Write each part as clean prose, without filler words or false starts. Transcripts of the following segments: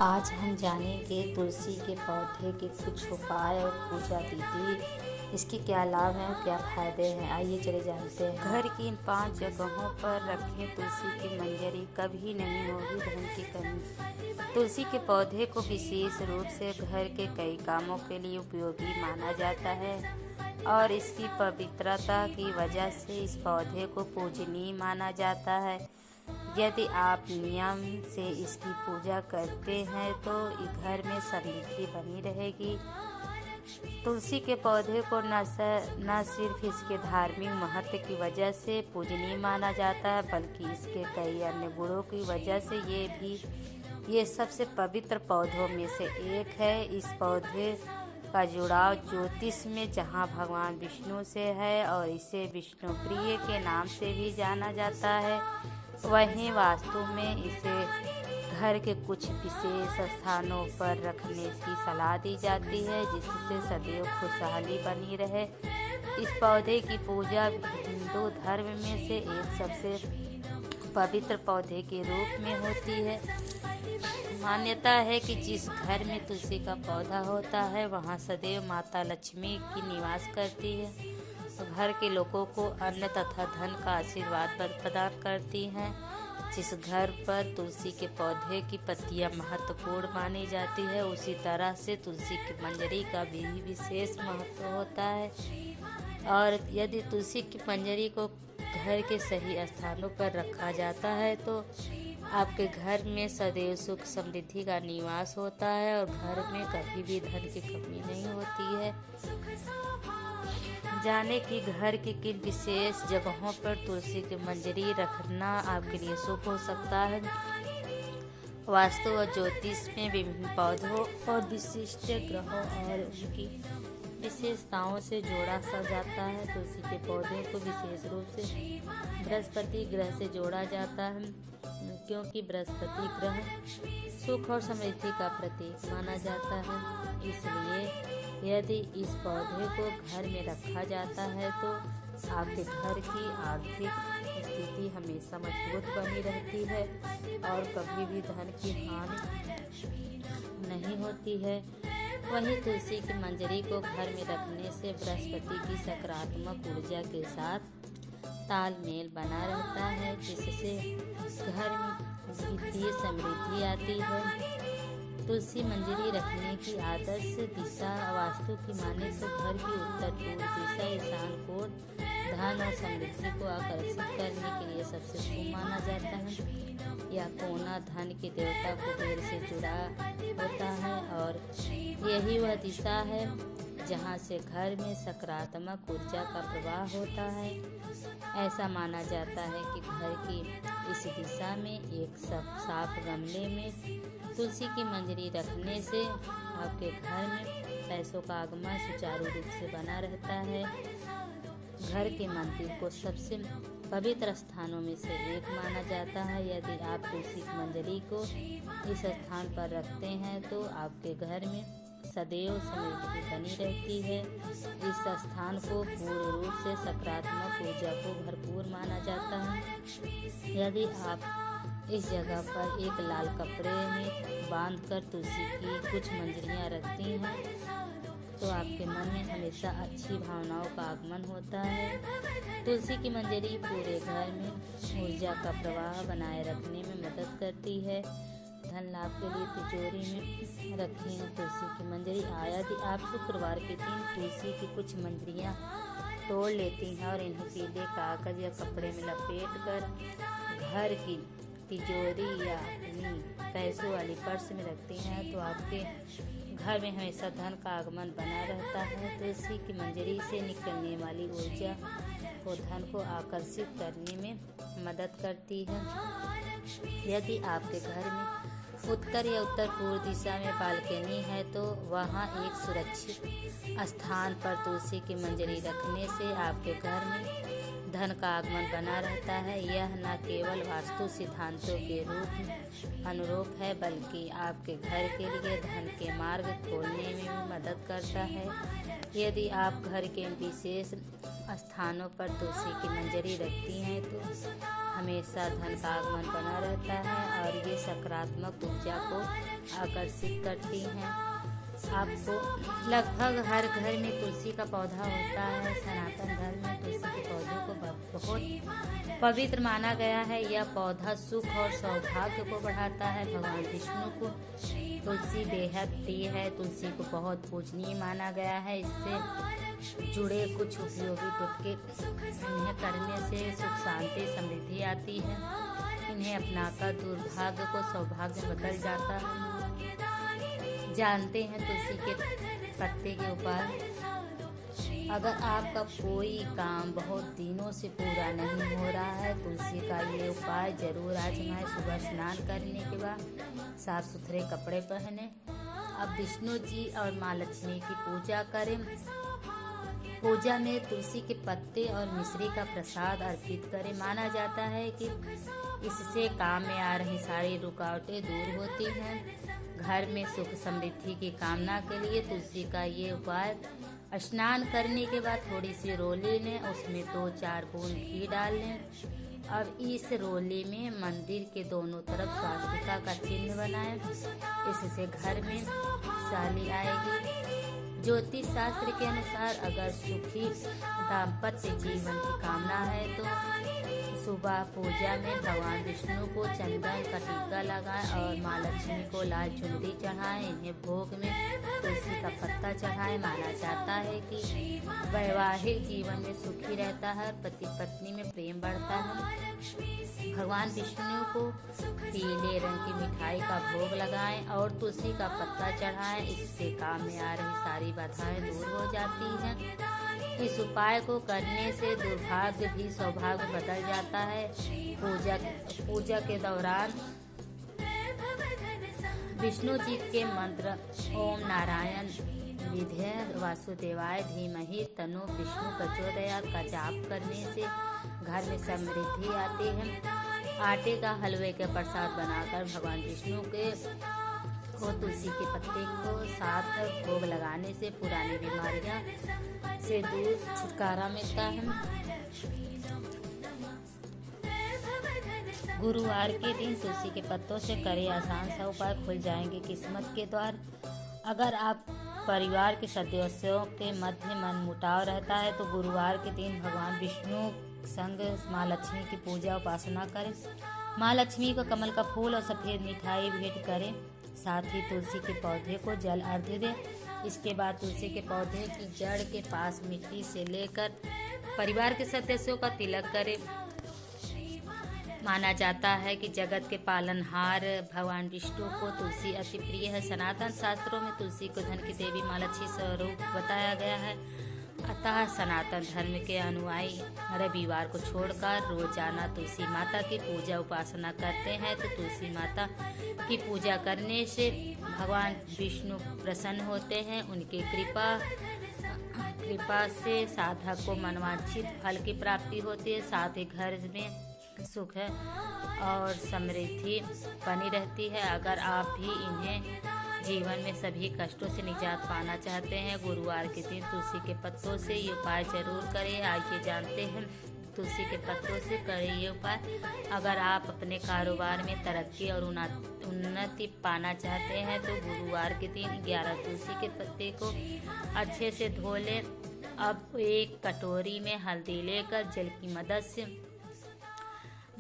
आज हम जानेंगे तुलसी के पौधे के कुछ उपाय और पूजा विधि। इसके क्या लाभ हैं और क्या फायदे हैं, आइए चले जानते हैं। घर की इन 5 जगहों पर रखें तुलसी की मंजरी, कभी नहीं होगी धन की कमी। तुलसी के पौधे को विशेष रूप से घर के कई कामों के लिए उपयोगी माना जाता है और इसकी पवित्रता की वजह से इस पौधे को पूजनीय माना जाता है। यदि आप नियम से इसकी पूजा करते हैं तो घर में समृद्धि बनी रहेगी। तुलसी के पौधे को न सिर्फ इसके धार्मिक महत्व की वजह से पूजनीय माना जाता है, बल्कि इसके कई अन्य गुणों की वजह से ये सबसे पवित्र पौधों में से एक है। इस पौधे का जुड़ाव ज्योतिष में जहाँ भगवान विष्णु से है और इसे विष्णु प्रिय के नाम से भी जाना जाता है, वहीं वास्तु में इसे घर के कुछ विशेष स्थानों पर रखने की सलाह दी जाती है, जिससे सदैव खुशहाली बनी रहे। इस पौधे की पूजा हिंदू धर्म में से एक सबसे पवित्र पौधे के रूप में होती है। मान्यता है कि जिस घर में तुलसी का पौधा होता है वहाँ सदैव माता लक्ष्मी की निवास करती है, घर के लोगों को अन्न तथा धन का आशीर्वाद प्रदान करती हैं। जिस घर पर तुलसी के पौधे की पत्तियां महत्वपूर्ण मानी जाती है, उसी तरह से तुलसी की मंजरी का भी विशेष महत्व होता है। और यदि तुलसी की मंजरी को घर के सही स्थानों पर रखा जाता है तो आपके घर में सदैव सुख समृद्धि का निवास होता है और घर में कभी भी धन की कमी नहीं होती है। जाने कि घर की किन विशेष जगहों पर तुलसी की मंजरी रखना आपके लिए शुभ हो सकता है। वास्तु और ज्योतिष में विभिन्न पौधों और विशिष्ट ग्रहों और उनकी विशेषताओं से जोड़ा सा जाता है। तुलसी के पौधे को विशेष रूप से बृहस्पति ग्रह से जोड़ा जाता है, क्योंकि बृहस्पति ग्रह सुख और समृद्धि का प्रतीक माना जाता है। इसलिए यदि इस पौधे को घर में रखा जाता है तो आपके घर की आर्थिक स्थिति हमेशा मजबूत बनी रहती है और कभी भी धन की हानि नहीं होती है। वहीं तुलसी की मंजरी को घर में रखने से बृहस्पति की सकारात्मक ऊर्जा के साथ तालमेल बना रहता है, जिससे घर में वित्तीय समृद्धि आती है। तुलसी मंजरी रखने की आदर्श दिशा वास्तु की माने तो घर की उत्तर पूर्व दिशा ईशान कोण धन और समृद्धि को आकर्षित करने के लिए सबसे शुभ माना जाता है। यह कोना धन के देवता कुबेर से जुड़ा होता है और यही वह दिशा है जहाँ से घर में सकारात्मक ऊर्जा का प्रवाह होता है। ऐसा माना जाता है कि घर की इस दिशा में एक साफ गमले में तुलसी की मंजरी रखने से आपके घर में पैसों का आगमन सुचारू रूप से बना रहता है। घर के मंदिर को सबसे पवित्र स्थानों में से एक माना जाता है। यदि आप तुलसी की मंजरी को इस स्थान पर रखते हैं तो आपके घर में सदैव समृद्धि बनी रहती है। इस स्थान को पूर्ण रूप से सकारात्मक ऊर्जा को भरपूर माना जाता है। यदि आप इस जगह पर एक लाल कपड़े में बांधकर तुलसी की कुछ मंजरियाँ रखती हैं तो आपके मन में हमेशा अच्छी भावनाओं का आगमन होता है। तुलसी की मंजरी पूरे घर में ऊर्जा का प्रवाह बनाए रखने में मदद करती है। धन लाभ के लिए तिजोरी में रखें तुलसी की मंजरी। यदि आप शुक्रवार के दिन तुलसी की कुछ मंजरियाँ तोड़ लेती हैं और इन्हें पीले कागज या कपड़े में लपेट कर घर की तिजोरी या अपनी पैसों वाली पर्स में रखती हैं तो आपके घर में हमेशा धन का आगमन बना रहता है। तुलसी की मंजरी से निकलने वाली ऊर्जा को धन को आकर्षित करने में मदद करती है। यदि आपके घर में उत्तर या उत्तर पूर्व दिशा में बालकनी है तो वहाँ एक सुरक्षित स्थान पर तुलसी की मंजरी रखने से आपके घर में धन का आगमन बना रहता है। यह न केवल वास्तु सिद्धांतों के अनुरूप है, बल्कि आपके घर के लिए धन के मार्ग खोलने में भी मदद करता है। यदि आप घर के विशेष स्थानों पर तुलसी की मंजरी रखती हैं तो हमेशा धन का आगमन बना रहता है और ये सकारात्मक ऊर्जा को आकर्षित करती हैं। आपको लगभग हर घर में तुलसी का पौधा होता है। सनातन धर्म में तुलसी के पौधे को बहुत पवित्र माना गया है। यह पौधा सुख और सौभाग्य को बढ़ाता है। भगवान विष्णु को तुलसी बेहद प्रिय है। तुलसी को बहुत पूजनीय माना गया है। इससे जुड़े कुछ उपयोगी टुटके इन्हें करने से सुख शांति समृद्धि आती है। इन्हें अपनाकर दुर्भाग्य को सौभाग्य बदल जाता है। जानते हैं तुलसी के पत्ते के उपाय। अगर आपका कोई काम बहुत दिनों से पूरा नहीं हो रहा है, तुलसी का ये उपाय जरूर आजमाएं। सुबह स्नान करने के बाद साफ सुथरे कपड़े पहने। अब विष्णु जी और माँ लक्ष्मी की पूजा करें। पूजा में तुलसी के पत्ते और मिश्री का प्रसाद अर्पित करें। माना जाता है कि इससे काम में आ रही सारी रुकावटें दूर होती हैं। घर में सुख समृद्धि की कामना के लिए तुलसी का ये उपाय। स्नान करने के बाद थोड़ी सी रोली लें, उसमें 2-4 बूंद घी डाल लें। अब इस रोली में मंदिर के दोनों तरफ स्वास्तिका का चिन्ह बनाएं। इससे घर में खुशहाली आएगी। ज्योतिष शास्त्र के अनुसार अगर सुखी दाम्पत्य जीवन की कामना है तो सुबह पूजा में भगवान विष्णु को चंदन का टीका लगाएं और माँ लक्ष्मी को लाल चुनरी चढ़ाएं। इन्हें भोग में तुलसी का पत्ता चढ़ाएं। माना जाता है कि वैवाहिक जीवन में सुखी रहता है, पति पत्नी में प्रेम बढ़ता है। भगवान विष्णु को पीले रंग की मिठाई का भोग लगाएं और तुलसी का पत्ता चढ़ाएं। इससे काम में आ रही सारी बाधाएं दूर हो जाती हैं। इस उपाय को करने से दुर्भाग्य भी सौभाग्य बदल जाता है। पूजा के दौरान विष्णु जी के मंत्र ओम नारायण विद्ये वासुदेवाय धीमहि तन्नो विष्णु प्रचोदयात् का जाप करने से घर में समृद्धि आती है। आटे का हलवे के प्रसाद बनाकर भगवान विष्णु को तुलसी के पत्ते को साथ भोग लगाने से पुरानी बीमारियां से दूर छुटकारा मिलता है। गुरुवार के दिन तुलसी के पत्तों से करे आसान सा उपाय, खुल जाएंगे किस्मत के द्वार। अगर आप परिवार के सदस्यों के मध्य मन मुटाव रहता है तो गुरुवार के दिन भगवान विष्णु संग माँ लक्ष्मी की पूजा उपासना करें। माँ लक्ष्मी को कमल का फूल और सफ़ेद मिठाई भेंट करें। साथ ही तुलसी के पौधे को जल अर्घ्य दें। इसके बाद तुलसी के पौधे की जड़ के पास मिट्टी से लेकर परिवार के सदस्यों का तिलक करें। माना जाता है कि जगत के पालनहार भगवान विष्णु को तुलसी अति प्रिय है। सनातन शास्त्रों में तुलसी को धन की देवी माँ लक्ष्मी स्वरूप बताया गया है। अतः सनातन धर्म के अनुयायी रविवार को छोड़कर रोजाना तुलसी माता की पूजा उपासना करते हैं तो तुलसी माता की पूजा करने से भगवान विष्णु प्रसन्न होते हैं। उनकी कृपा से साधक को मनवांछित फल की प्राप्ति होती है। साथ ही घर में सुख और समृद्धि बनी रहती है। अगर आप भी इन्हें जीवन में सभी कष्टों से निजात पाना चाहते हैं, गुरुवार के दिन तुलसी के पत्तों से ये उपाय जरूर करें। आइए जानते हैं तुलसी के पत्तों से करें ये उपाय। अगर आप अपने कारोबार में तरक्की और उन्नति पाना चाहते हैं तो गुरुवार के दिन 11 तुलसी के पत्ते को अच्छे से धो लें। अब एक कटोरी में हल्दी लेकर जल की मदद से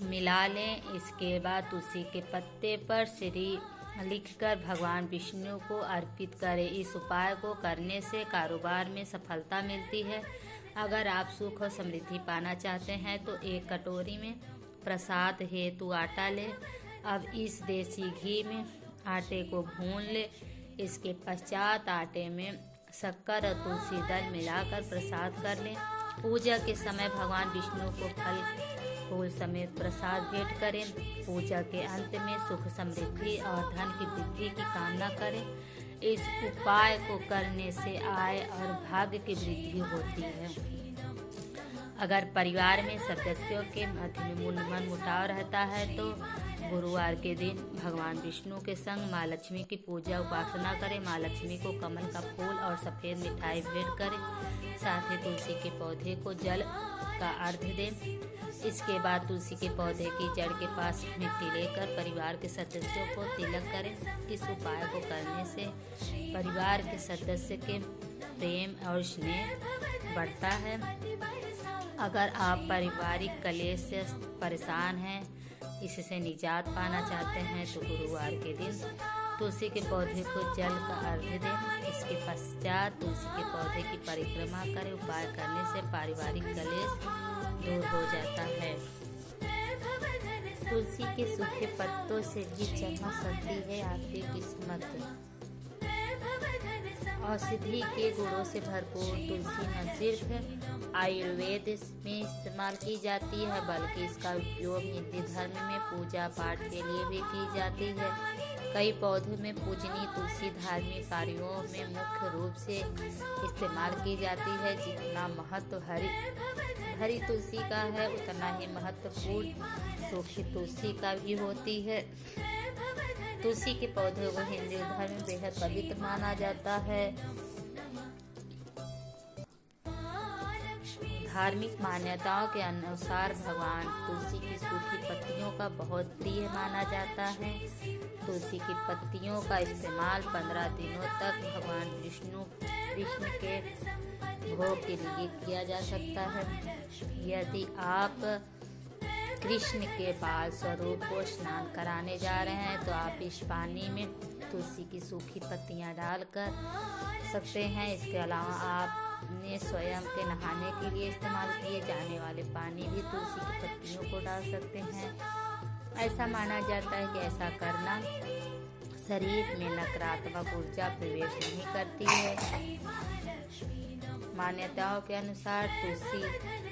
मिला लें। इसके बाद तुलसी के पत्ते पर श्री लिखकर भगवान विष्णु को अर्पित करें। इस उपाय को करने से कारोबार में सफलता मिलती है। अगर आप सुख और समृद्धि पाना चाहते हैं तो एक कटोरी में प्रसाद हेतु आटा लें। अब इस देसी घी में आटे को भून लें। इसके पश्चात आटे में शक्कर और तुलसी दल मिलाकर प्रसाद कर लें। पूजा के समय भगवान विष्णु को फल फूल समेत प्रसाद भेंट करें। पूजा के अंत में सुख समृद्धि और धन की वृद्धि की कामना करें। इस उपाय को करने से आय और भाग्य की वृद्धि होती है। अगर परिवार में सदस्यों के मध्य में मन मुटाव रहता है तो गुरुवार के दिन भगवान विष्णु के संग माँ लक्ष्मी की पूजा उपासना करें। माँ लक्ष्मी को कमल का फूल और सफ़ेद मिठाई भेंट करें। साथ ही तुलसी के पौधे को जल का अर्घ दें। इसके बाद तुलसी के पौधे की जड़ के पास मिट्टी लेकर परिवार के सदस्यों को तिलक करें। इस उपाय को करने से परिवार के सदस्य के प्रेम और स्नेह बढ़ता है। अगर आप पारिवारिक कलेश से परेशान हैं, इससे निजात पाना चाहते हैं, तो गुरुवार के दिन तुलसी के पौधे को जल का अर्घ दें। इसके पश्चात तुलसी के पौधे की परिक्रमा करें। उपाय करने से पारिवारिक कलेश दूर हो जाता है। तुलसी के सूखे पत्तों से भी चमक सकती है आपकी किस्मत। औषधि के गुणों से भरपूर तुलसी न सिर्फ आयुर्वेद में इस्तेमाल की जाती है, बल्कि इसका उपयोग हिंदू धर्म में पूजा पाठ के लिए भी की जाती है। कई पौधों में पूजनीय तुलसी धार्मिक कार्यों में मुख्य रूप से इस्तेमाल की जाती है। जितना महत्व हरी तुलसी का है, उतना ही महत्वपूर्ण सूखी तुलसी का भी होती है। तुलसी के पौधों को हिंदू धर्म में बेहद पवित्र माना जाता है। धार्मिक मान्यताओं के अनुसार भगवान तुलसी की सूखी पत्तियों का बहुत प्रिय माना जाता है। तुलसी की पत्तियों का इस्तेमाल 15 दिनों तक भगवान कृष्ण के भोग के लिए किया जा सकता है। यदि आप कृष्ण के बाल स्वरूप को स्नान कराने जा रहे हैं, तो आप इस पानी में तुलसी की सूखी पत्तियां डालकर सकते हैं। इसके अलावा आपने स्वयं के नहाने के लिए इस्तेमाल किए जाने वाले पानी भी तुलसी की पत्तियों को डाल सकते हैं। ऐसा माना जाता है कि ऐसा करना शरीर में नकारात्मक ऊर्जा प्रवेश नहीं करती है। मान्यताओं के अनुसार तुलसी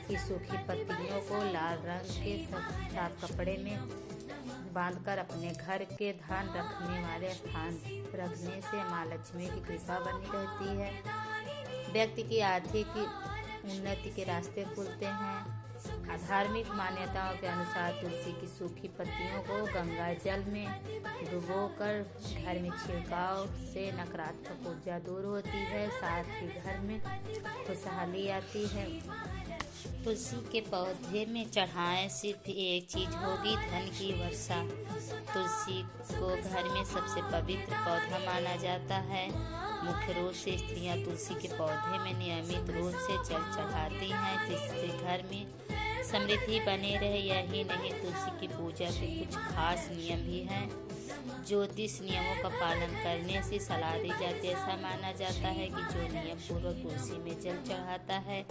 की सूखी पत्तियों को लाल रंग के साफ कपड़े में बांधकर अपने घर के धन रखने वाले स्थान रखने से माँ लक्ष्मी की कृपा बनी रहती है। व्यक्ति की आर्थिक उन्नति के रास्ते खुलते हैं। धार्मिक मान्यताओं के अनुसार तुलसी की सूखी पत्तियों को गंगा जल में डुबोकर घर में छिड़काव से नकारात्मक ऊर्जा दूर होती है, साथ ही घर में खुशहाली आती है। तुलसी के पौधे में चढ़ाएं सिर्फ एक चीज होगी, धन की वर्षा। तुलसी को घर में सबसे पवित्र पौधा माना जाता है। मुख्य रूप से स्त्रियां तुलसी के पौधे में नियमित रूप से जल चढ़ाती हैं, जिससे घर में समृद्धि बने रहे। यही नहीं, तुलसी की पूजा के कुछ खास नियम भी हैं। ज्योतिष नियमों का पालन करने से सलाह दी जाती है। ऐसा माना जाता है कि जो नियम पूर्वक तुलसी में जल चढ़ाता है,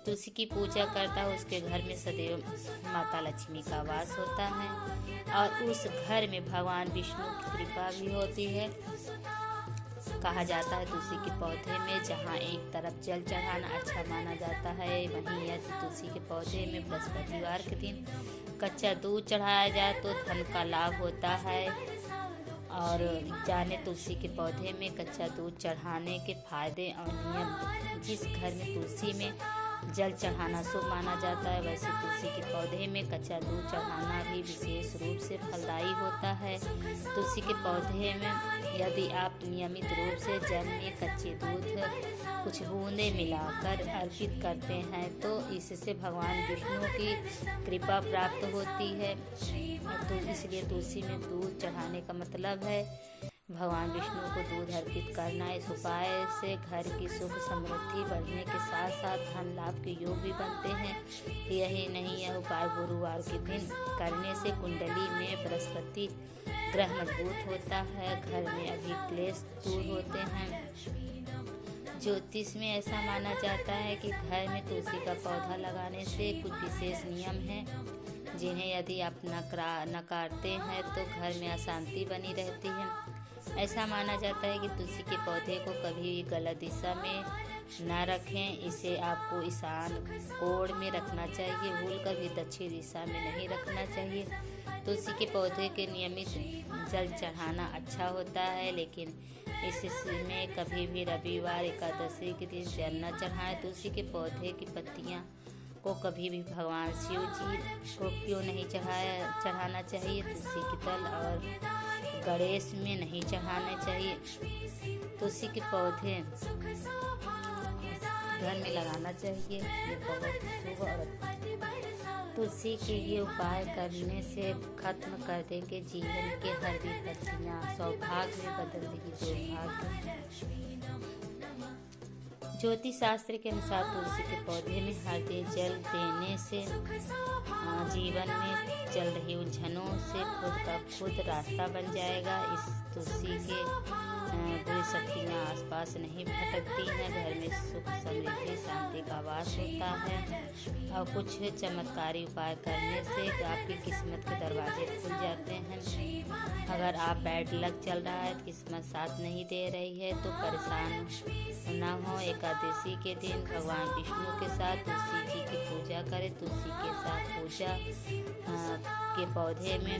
तुलसी की पूजा करता है, उसके घर में सदैव माता लक्ष्मी का वास होता है और उस घर में भगवान विष्णु की कृपा भी होती है। कहा जाता है तुलसी के पौधे में जहाँ एक तरफ जल चढ़ाना अच्छा माना जाता है, वहीं यदि तुलसी के पौधे में बृहस्पतिवार के दिन कच्चा दूध चढ़ाया जाए तो धन का लाभ होता है। और जाने तुलसी के पौधे में कच्चा दूध चढ़ाने के फायदे और नियम। जिस घर में तुलसी में जल चढ़ाना शुभ माना जाता है, वैसे तुलसी के पौधे में कच्चा दूध चढ़ाना भी विशेष रूप से फलदायी होता है। तुलसी के पौधे में यदि आप नियमित रूप से जल में कच्चे दूध कुछ बूंदे मिलाकर अर्पित करते हैं, तो इससे भगवान विष्णु की कृपा प्राप्त होती है। तो इसलिए तुलसी में दूध चढ़ाने का मतलब है भगवान विष्णु को दूध अर्पित करना। इस उपाय से घर की सुख समृद्धि बढ़ने के साथ साथ धन लाभ के योग भी बनते हैं। यही नहीं, यह उपाय गुरुवार के दिन करने से कुंडली में बृहस्पति ग्रह मजबूत होता है, घर में अधिक क्लेश दूर होते हैं। ज्योतिष में ऐसा माना जाता है कि घर में तुलसी का पौधा लगाने से कुछ विशेष नियम हैं, जिन्हें यदि आप नकारते हैं तो घर में अशांति बनी रहती है। ऐसा माना जाता है कि तुलसी के पौधे को कभी गलत दिशा में न रखें, इसे आपको ईशान कोण में रखना चाहिए, भूलकर भी दक्षिण दिशा में नहीं रखना चाहिए। तुलसी के पौधे के नियमित जल चढ़ाना अच्छा होता है, लेकिन इसमें कभी भी रविवार एकादशी के दिन जल न चढ़ाएं। तुलसी के पौधे की पत्तियां को कभी भी भगवान शिव जी को क्यों नहीं चढ़ाना चाहिए। तुलसी के तल और गणेश में नहीं चढ़ाने चाहिए। तुलसी के पौधे घर में लगाना चाहिए। ये बहुत शुभ और तुलसी के ये उपाय करने से खत्म कर देंगे जीवन के हर विपत्तियाँ, सौभाग्य में बदल देगी दुर्भाग्य। ज्योतिष शास्त्र के अनुसार तुलसी के पौधे में हरदे जल देने से जीवन में चल रही उलझनों से खुद का खुद रास्ता बन जाएगा। इस तुलसी के बुरी शक्तियाँ आसपास नहीं भटकती हैं, घर में सुख समृद्धि शांति का वास होता है। और कुछ चमत्कारी उपाय करने से आपकी किस्मत के दरवाजे खुल जाते हैं। अगर आप बैड लक चल रहा है, किस्मत साथ नहीं दे रही है तो परेशान ना हो। एकादशी के दिन भगवान विष्णु के साथ तुलसी जी की पूजा करें। तुलसी के साथ पूजा के पौधे में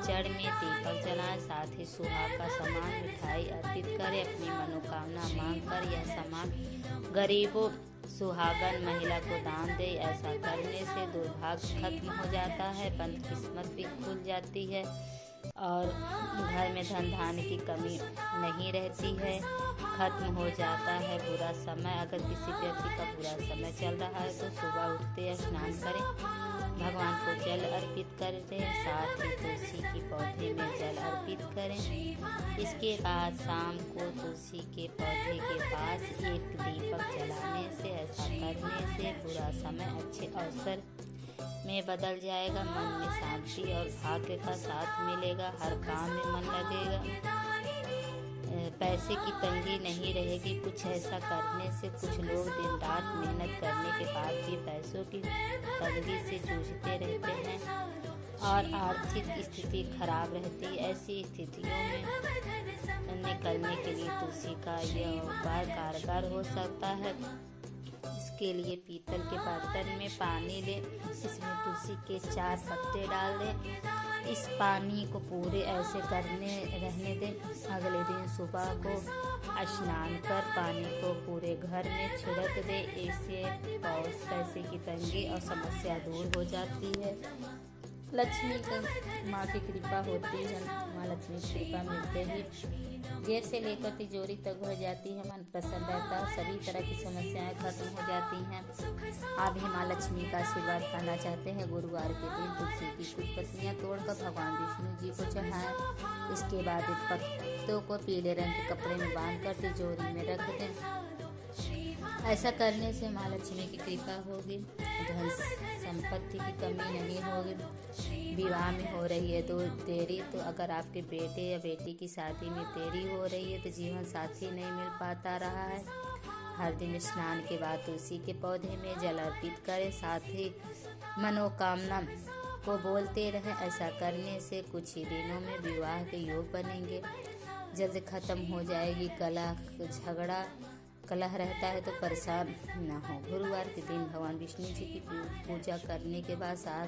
जड़ में दीपक जलाएं, साथ ही सुहाग का सामान मिठाई अर्पित करें। अपनी मनोकामना मांग कर यह सामान गरीबों सुहागन महिला को दान दे। ऐसा करने से दुर्भाग्य खत्म हो जाता है, बंद किस्मत भी खुल जाती है और घर में धन धान्य की कमी नहीं रहती है। खत्म हो जाता है बुरा समय। अगर किसी व्यक्ति का बुरा समय चल रहा है तो सुबह उठते स्नान करें, भगवान को जल अर्पित कर दें, साथ ही तुलसी के पौधे में जल अर्पित करें। इसके बाद शाम को तुलसी के पौधे के पास एक दीपक जलाने से, ऐसा करने से बुरा समय अच्छे अवसर में बदल जाएगा। मन में शांति और भाग्य का साथ मिलेगा, हर काम में मन लगेगा, पैसे की तंगी नहीं रहेगी। कुछ ऐसा करने से कुछ लोग दिन रात मेहनत करने के बाद भी पैसों की तंगी से जूझते रहते हैं और आर्थिक स्थिति खराब रहती है। ऐसी स्थितियों में निकलने के लिए तुलसी का यह उपाय कारगर हो सकता है। इसके लिए पीतल के बर्तन में पानी लें, इसमें तुलसी के 4 पत्ते डाल दें। इस पानी को पूरे ऐसे रहने दें। अगले दिन सुबह को स्नान कर पानी को पूरे घर में छिड़क दें। इससे पैसे की तंगी और समस्या दूर हो जाती है। लक्ष्मी का माँ की कृपा होती है। माँ लक्ष्मी की कृपा मिलते ही जेब से लेकर तिजोरी तक भर जाती है, मन प्रसन्न रहता है, सभी तरह की समस्याएं खत्म हो जाती हैं। आप भी माँ लक्ष्मी का आशीर्वाद पाना चाहते हैं, गुरुवार के दिन तुलसी की कुछ पत्तियाँ तोड़कर भगवान विष्णु जी को चढ़ाएं। इसके बाद इन पत्तों को पीले रंग के कपड़े में बांधकर तिजोरी में रख दें। ऐसा करने से माँ लक्ष्मी की कृपा होगी, धन संपत्ति की कमी नहीं होगी। विवाह में हो रही है तो देरी, तो अगर आपके बेटे या बेटी की शादी में देरी हो रही है तो जीवन साथी नहीं मिल पाता रहा है। हर दिन स्नान के बाद तुलसी के पौधे में जल अर्पित करें, साथ ही मनोकामना को बोलते रहें। ऐसा करने से कुछ ही दिनों में विवाह के योग बनेंगे, जल्द खत्म हो जाएगी कलह रहता है तो परेशान ना हो। गुरुवार के दिन भगवान विष्णु जी की पूजा करने के बाद साथ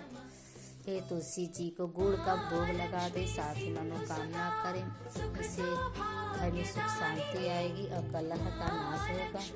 ही तुलसी जी को गुड़ का भोग लगा दे, साथ ही मनोकामना करें। इससे घर में सुख शांति आएगी और कलह का नाश होगा।